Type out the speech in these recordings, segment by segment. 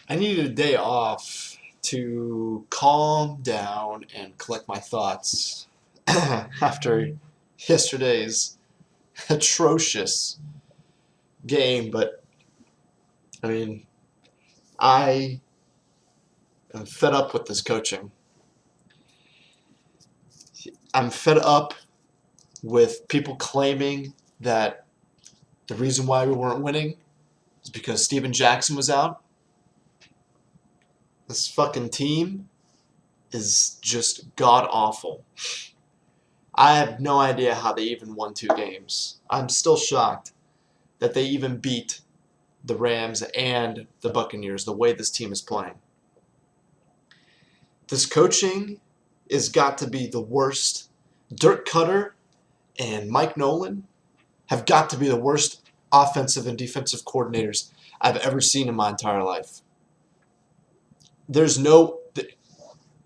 I needed a day off to calm down and collect my thoughts after yesterday's atrocious game. But I mean, I am fed up with this coaching. I'm fed up with people claiming that the reason why we weren't winning is because Steven Jackson was out. This fucking team is just god awful. I have no idea how they even won 2 games. I'm still shocked that they even beat the Rams and the Buccaneers the way this team is playing. This coaching has got to be the worst. Dirk Cutter and Mike Nolan have got to be the worst offensive and defensive coordinators I've ever seen in my entire life. There's no,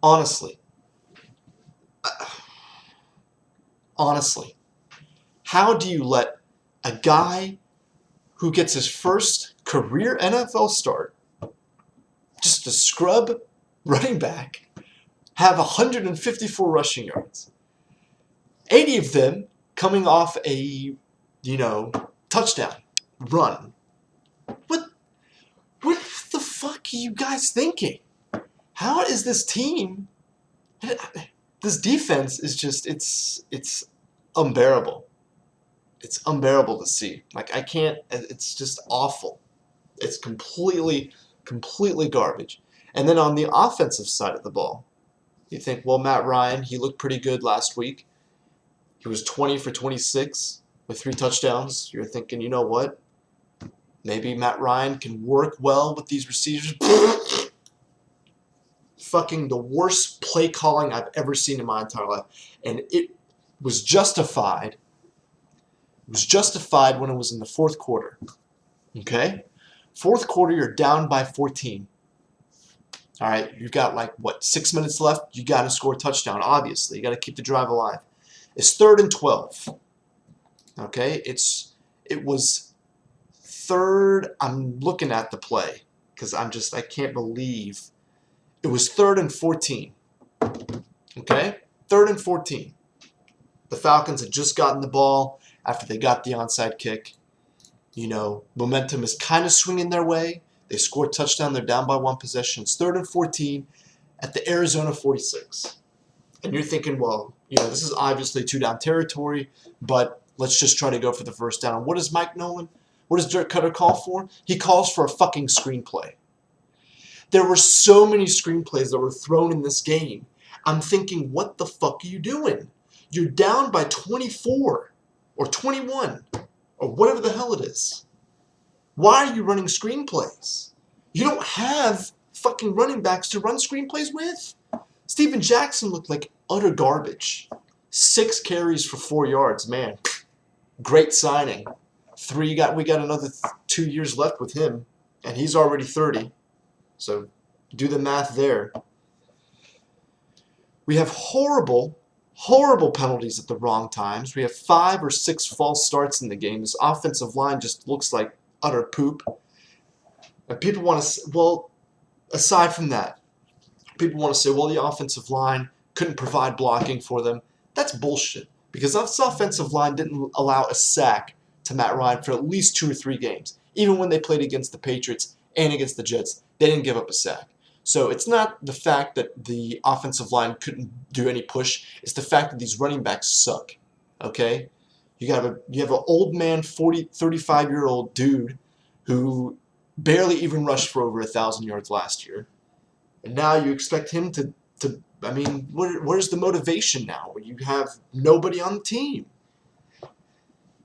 honestly, how do you let a guy who gets his first career NFL start, just a scrub running back, have 154 rushing yards, 80 of them coming off a, touchdown run? What the fuck are you guys thinking? How is this team? This defense is just, it's unbearable. It's unbearable to see. Like, I can't, it's just awful. It's completely garbage. And then on the offensive side of the ball, you think, well, Matt Ryan, he looked pretty good last week. He was 20 for 26 with 3 touchdowns. You're thinking, you know what? Maybe Matt Ryan can work well with these receivers. Fucking the worst play calling I've ever seen in my entire life. And it was justified. It was justified when it was in the 4th quarter. Okay? 4th quarter, you're down by 14. All right, you've got 6 minutes left. You got to score a touchdown, obviously. You got to keep the drive alive. It's 3rd and 12. Okay? It was 3rd. I'm looking at the play because I can't believe. It was 3rd and 14. Okay? 3rd and 14. The Falcons had just gotten the ball after they got the onside kick. Momentum is kind of swinging their way. They scored a touchdown. They're down by 1 possession. It's 3rd and 14 at the Arizona 46. And you're thinking, well, this is obviously 2-down territory, but let's just try to go for the first down. What does Mike Nolan, what does Dirk Cutter call for? He calls for a fucking screenplay. There were so many screenplays that were thrown in this game. I'm thinking, what the fuck are you doing? You're down by 24 or 21 or whatever the hell it is. Why are you running screenplays? You don't have fucking running backs to run screenplays with. Steven Jackson looked like utter garbage. 6 carries for 4 yards. Man, great signing. We got another 2 years left with him, and he's already 30. So do the math there. We have horrible penalties at the wrong times. We have 5 or 6 false starts in the game. This offensive line just looks like utter poop. And people want to, well, aside from that, people want to say, well, the offensive line couldn't provide blocking for them. That's bullshit. Because this offensive line didn't allow a sack to Matt Ryan for at least 2 or 3 games. Even when they played against the Patriots and against the Jets, they didn't give up a sack. So it's not the fact that the offensive line couldn't do any push. It's the fact that these running backs suck. Okay? You have an old man, 35-year-old dude who barely even rushed for over 1,000 yards last year. And now you expect him to where's the motivation now when you have nobody on the team?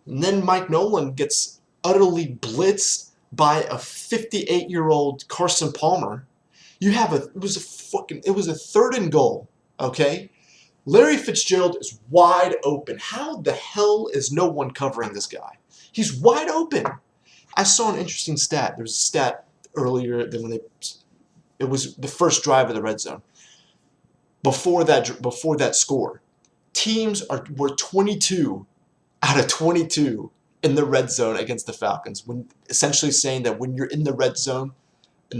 And then Mike Nolan gets utterly blitzed by a 58-year-old Carson Palmer. It was a 3rd and goal, okay? Larry Fitzgerald is wide open. How the hell is no one covering this guy? He's wide open. I saw an interesting stat. There was a stat earlier than it was the first drive of the red zone. Before that score, teams were 22 out of 22 in the red zone against the Falcons. When essentially saying that when you're in the red zone,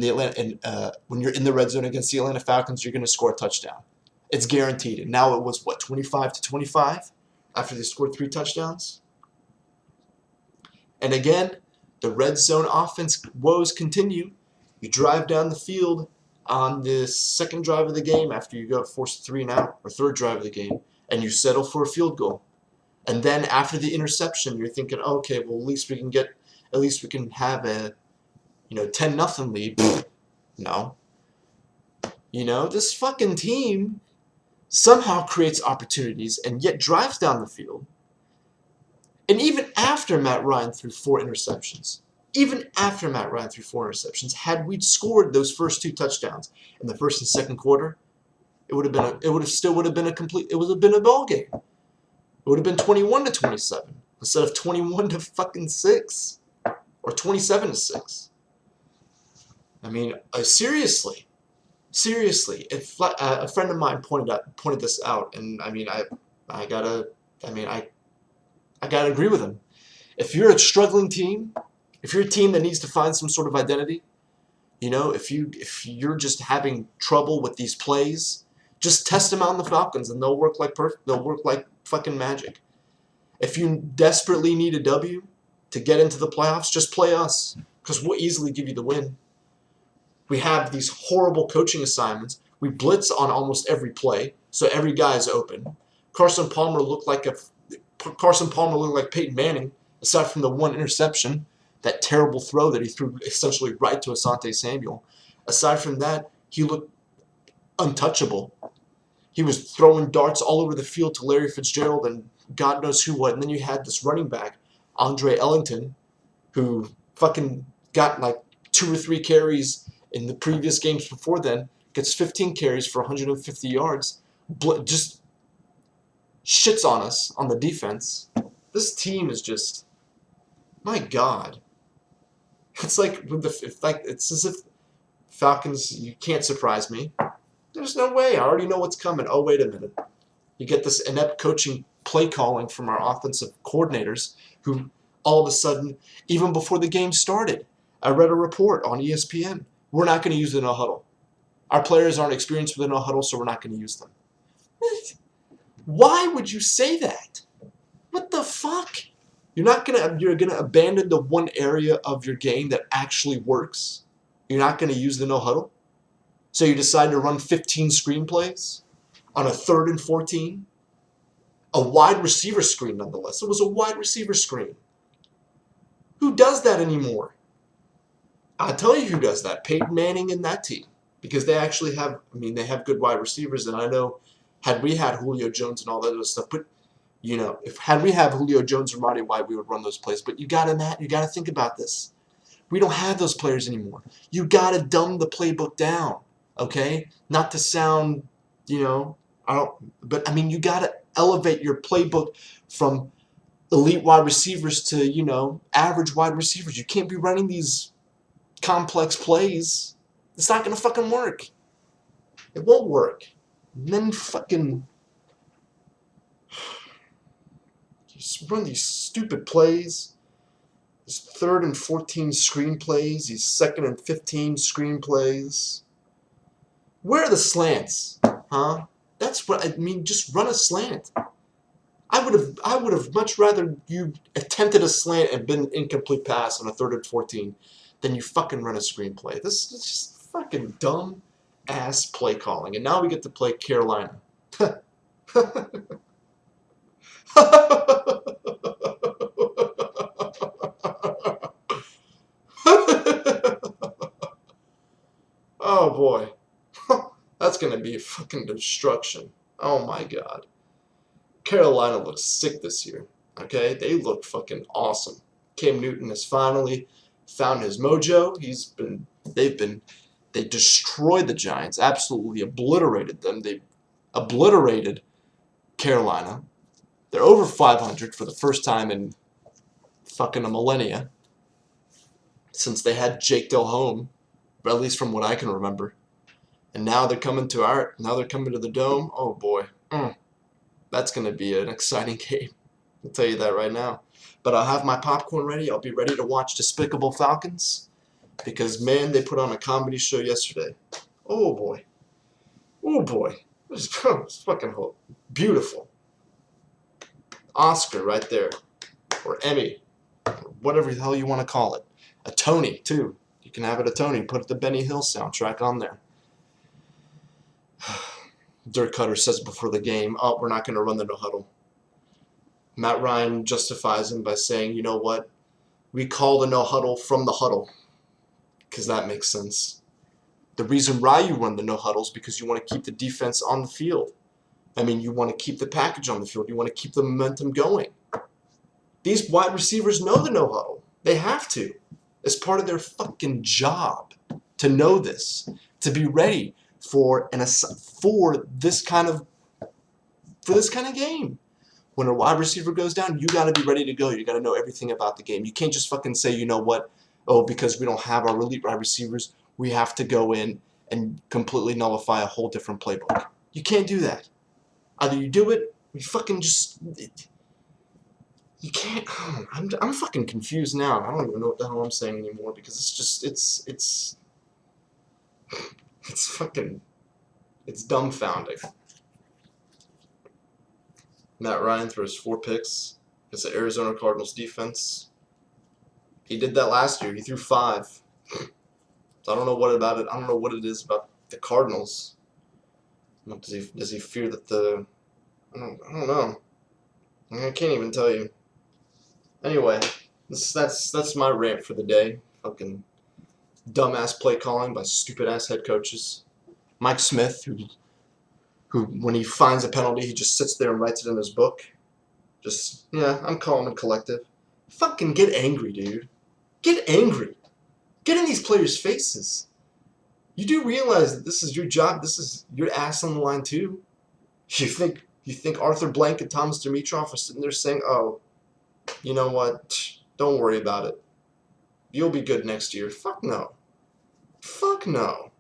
when you're in the red zone against the Atlanta Falcons, you're going to score a touchdown. It's guaranteed. And now it was, what, 25-25 after they scored 3 touchdowns? And again, the red zone offense woes continue. You drive down the field on the second drive of the game after you got forced 3 and out, or third drive of the game, and you settle for a field goal. And then after the interception, you're thinking, okay, well, at least we can have a 10-0 lead. No. This fucking team somehow creates opportunities and yet drives down the field. And even after Matt Ryan threw 4 interceptions, had we scored those first 2 touchdowns in the first and second quarter, it would have been a ball game. It would have been 21-27 instead of 21-6 or 27-6. I mean, seriously, if a friend of mine pointed this out, and I mean, I gotta agree with him. If you're a struggling team, if you're a team that needs to find some sort of identity, if you're just having trouble with these plays, just test them out on the Falcons, and they'll work like fucking magic. If you desperately need a W to get into the playoffs, just play us, because we'll easily give you the win. We have these horrible coaching assignments. We blitz on almost every play, so every guy is open. Carson Palmer looked like Peyton Manning, aside from the 1 interception, that terrible throw that he threw essentially right to Asante Samuel. Aside from that, he looked untouchable. He was throwing darts all over the field to Larry Fitzgerald and God knows who what. And then you had this running back, Andre Ellington, who fucking got like 2 or 3 carries in the previous games before then, gets 15 carries for 150 yards, just shits on us on the defense. This team is just, my God. It's like it's as if Falcons, you can't surprise me. There's no way. I already know what's coming. Oh, wait a minute. You get this inept coaching play calling from our offensive coordinators who all of a sudden, even before the game started, I read a report on ESPN. We're not going to use the no huddle. Our players aren't experienced with the no huddle, so we're not going to use them. Why would you say that? What the fuck? You're gonna abandon the one area of your game that actually works. You're not going to use the no huddle. So you decide to run 15 screen plays on a 3rd and 14. A wide receiver screen, nonetheless. It was a wide receiver screen. Who does that anymore? I'll tell you who does that. Peyton Manning and that team. Because they actually have, they have good wide receivers. And I know, had we had Julio Jones and all that other stuff, but, had we have Julio Jones and Roddy White, we would run those plays. But you got to think about this. We don't have those players anymore. You got to dumb the playbook down, okay? Not to sound, you got to elevate your playbook from elite wide receivers to, average wide receivers. You can't be running these complex plays. It's not going to fucking work. It won't work. And then fucking just run these stupid plays. These 3rd and 14 screen plays. These 2nd and 15 screen plays. Where are the slants? Huh? That's what I mean. Just run a slant. I would have much rather you attempted a slant and been an incomplete pass on a 3rd and 14 than you fucking run a screenplay. This is just fucking dumb ass play calling. And now we get to play Carolina. Oh boy. That's going to be fucking destruction. Oh my God. Carolina looks sick this year. Okay? They look fucking awesome. Cam Newton has finally found his mojo. They destroyed the Giants. Absolutely obliterated them. They obliterated Carolina. They're over 500 for the first time in fucking a millennia. Since they had Jake Delhomme. At least from what I can remember. And now they're coming to the Dome. Oh boy. That's going to be an exciting game. I'll tell you that right now. But I'll have my popcorn ready. I'll be ready to watch Despicable Falcons. because, man, they put on a comedy show yesterday. Oh, boy. Oh, boy. It's fucking beautiful. Oscar right there. Or Emmy. Or whatever the hell you want to call it. A Tony, too. You can have it a Tony. Put the Benny Hill soundtrack on there. Dirk Cutter says before the game, oh, we're not going to run the no huddle. Matt Ryan justifies him by saying, you know what? We call the no huddle from the huddle. Because that makes sense. The reason why you run the no huddle is because you want to keep the defense on the field. I mean, you want to keep the package on the field. You want to keep the momentum going. These wide receivers know the no huddle. They have to. It's part of their fucking job to know this, to be ready for this kind of game. When a wide receiver goes down, you got to be ready to go. You got to know everything about the game. You can't just fucking say, you know what? Oh, because we don't have our elite wide receivers, we have to go in and completely nullify a whole different playbook. You can't do that. Either you do it, or you fucking just... You can't... I'm fucking confused now. I don't even know what the hell I'm saying anymore because it's just... It's fucking... It's dumbfounding. Matt Ryan throws 4 picks against the Arizona Cardinals defense. He did that last year. He threw 5. So I don't know what about it. I don't know what it is about the Cardinals. Does he fear that the... I don't know. I can't even tell you. Anyway, that's my rant for the day. Fucking dumbass play calling by stupid ass head coaches. Mike Smith, who when he finds a penalty, he just sits there and writes it in his book. Just, yeah, I'm calm and collective. Fucking get angry, dude. Get angry. Get in these players' faces. You do realize that this is your job. This is your ass on the line too. You think Arthur Blank and Thomas Dimitroff are sitting there saying, "Oh, you know what? Don't worry about it. You'll be good next year." Fuck no. Fuck no.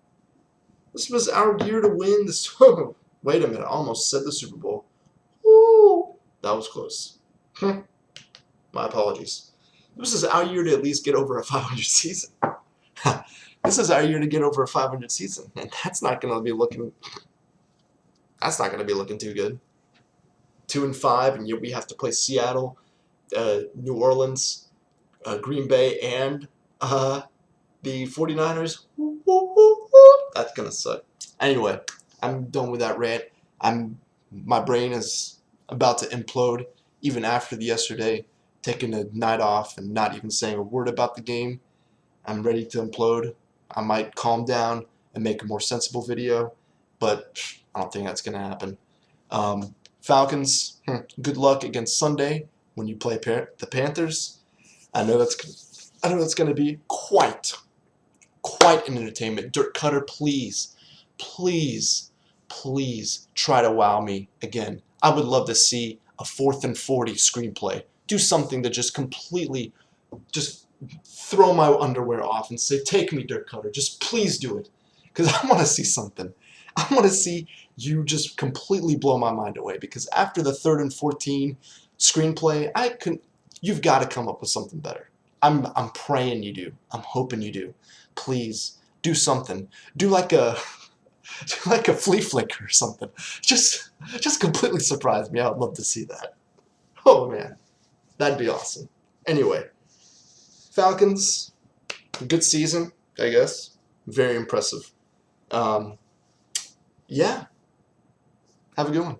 This was our year to win. This. Wait a minute. I almost said the Super Bowl. Woo! That was close. My apologies. This is our year to at least get over a 500 season. This is our year to get over a 500 season, and that's not going to be looking. That's not going to be looking too good. 2-5, and yet we have to play Seattle, New Orleans, Green Bay, and the 49ers. That's going to suck. Anyway, I'm done with that rant. My brain is about to implode. Even after the yesterday, taking a night off and not even saying a word about the game, I'm ready to implode. I might calm down and make a more sensible video, but I don't think that's going to happen. Falcons, good luck against Sunday when you play the Panthers. I know that's going to be quite an entertainment. Dirk Cutter, please try to wow me again. I would love to see a 4th and 40 screenplay. Do something to just completely just throw my underwear off and say, take me, Dirk Cutter. Just please do it. Because I want to see something. I want to see you just completely blow my mind away. Because after the 3rd and 14 screenplay, you've got to come up with something better. I'm praying you do. I'm hoping you do. Please do something. Do like a flea flicker or something. Just completely surprise me. I would love to see that. Oh man, that'd be awesome. Anyway, Falcons, good season, I guess. Very impressive. Yeah, have a good one.